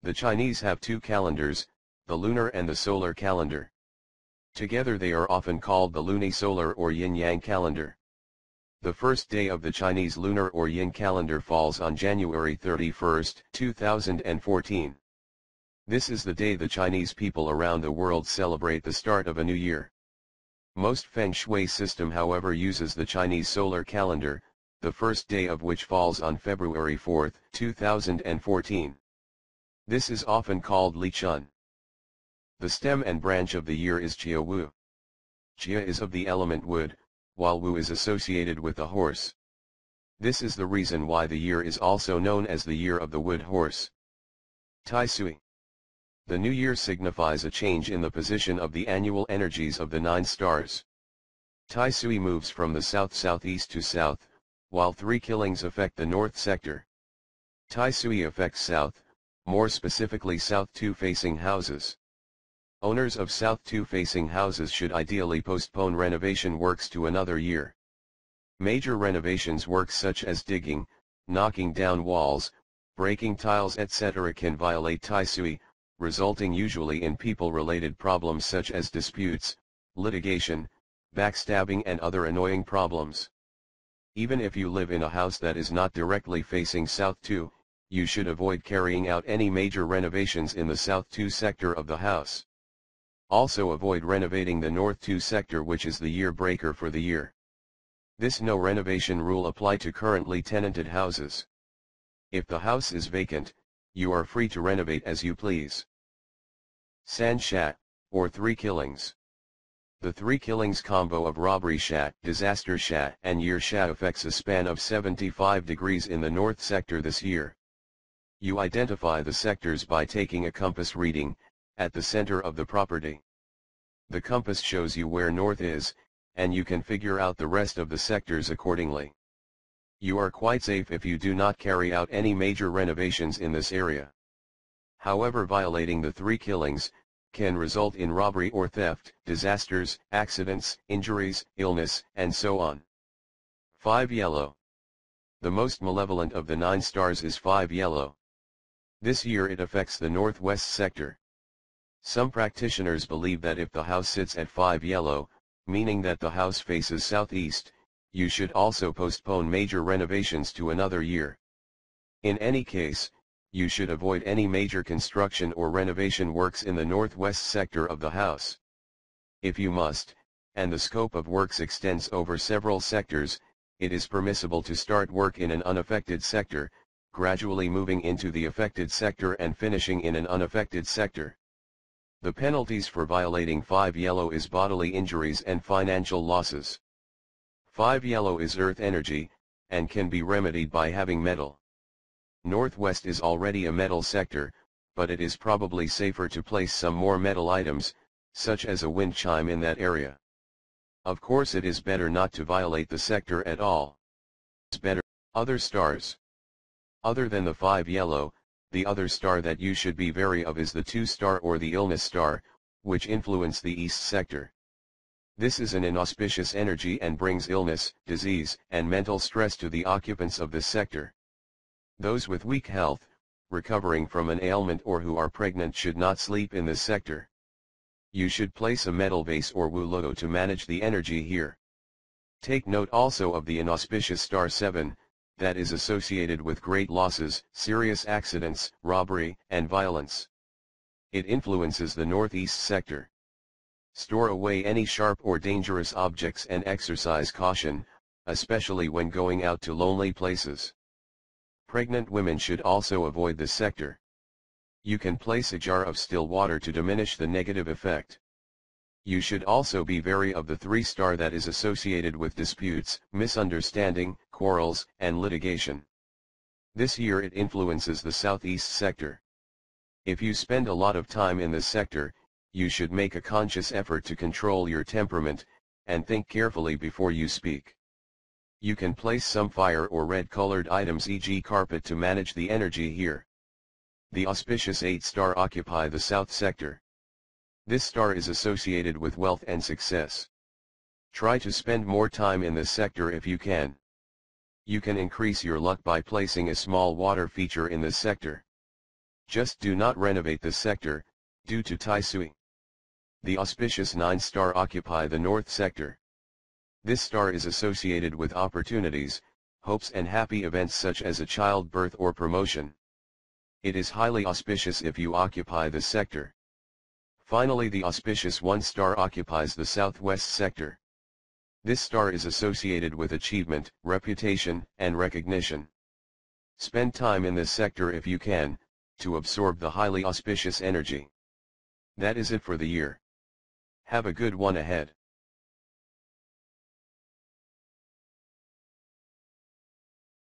The Chinese have two calendars, the lunar and the solar calendar. Together they are often called the lunisolar or yin-yang calendar. The first day of the Chinese lunar or yin calendar falls on January 31, 2014. This is the day the Chinese people around the world celebrate the start of a new year. Most Feng Shui system however uses the Chinese solar calendar, the first day of which falls on February 4, 2014. This is often called Li Chun. The stem and branch of the year is Jia Wu. Jia is of the element wood, while Wu is associated with the horse. This is the reason why the year is also known as the year of the wood horse. Tai Sui. The new year signifies a change in the position of the annual energies of the 9 stars. Tai Sui moves from the south-southeast to south, while 3 killings affect the north sector. Tai Sui affects south, more specifically south 2 facing houses. Owners of south 2 facing houses should ideally postpone renovation works to another year. Major renovations works such as digging, knocking down walls, breaking tiles etc. can violate Tai Sui, resulting usually in people-related problems such as disputes, litigation, backstabbing and other annoying problems. Even if you live in a house that is not directly facing south 2, you should avoid carrying out any major renovations in the south 2 sector of the house. Also avoid renovating the north 2 sector, which is the year breaker for the year. This no renovation rule apply to currently tenanted houses. If the house is vacant, you are free to renovate as you please. San Shat, or 3 killings. The 3 killings combo of robbery shat, disaster shat and year shat affects a span of 75 degrees in the north sector this year. You identify the sectors by taking a compass reading, at the center of the property. The compass shows you where north is, and you can figure out the rest of the sectors accordingly. You are quite safe if you do not carry out any major renovations in this area. However, violating the 3 killings can result in robbery or theft, disasters, accidents, injuries, illness, and so on. 5 yellow. The most malevolent of the 9 stars is 5 yellow. This year it affects the northwest sector. Some practitioners believe that if the house sits at 5 yellow, meaning that the house faces southeast, you should also postpone major renovations to another year. In any case, you should avoid any major construction or renovation works in the northwest sector of the house. If you must, and the scope of works extends over several sectors, it is permissible to start work in an unaffected sector, gradually moving into the affected sector and finishing in an unaffected sector. The penalties for violating 5 yellow is bodily injuries and financial losses. 5 yellow is earth energy, and can be remedied by having metal. Northwest is already a metal sector, but it is probably safer to place some more metal items, such as a wind chime in that area. Of course it is better not to violate the sector at all. It's better. Other stars. Other than the 5 yellow, the other star that you should be wary of is the 2 star or the illness star, which influence the east sector. This is an inauspicious energy and brings illness, disease, and mental stress to the occupants of this sector. Those with weak health, recovering from an ailment or who are pregnant should not sleep in this sector. You should place a metal vase or wu logo to manage the energy here. Take note also of the inauspicious star 7, that is associated with great losses, serious accidents, robbery, and violence. It influences the northeast sector. Store away any sharp or dangerous objects and exercise caution, especially when going out to lonely places. Pregnant women should also avoid this sector. You can place a jar of still water to diminish the negative effect. You should also be wary of the 3 star that is associated with disputes, misunderstanding, quarrels, and litigation. This year it influences the southeast sector. If you spend a lot of time in this sector, you should make a conscious effort to control your temperament, and think carefully before you speak. You can place some fire or red-colored items, e.g. carpet, to manage the energy here. The auspicious 8 star occupy the south sector. This star is associated with wealth and success. Try to spend more time in this sector if you can. You can increase your luck by placing a small water feature in this sector. Just do not renovate this sector, due to Tai Sui. The auspicious 9 star occupy the north sector. This star is associated with opportunities, hopes and happy events such as a childbirth or promotion. It is highly auspicious if you occupy this sector. Finally, the auspicious 1 star occupies the southwest sector. This star is associated with achievement, reputation, and recognition. Spend time in this sector if you can, to absorb the highly auspicious energy. That is it for the year. Have a good one ahead.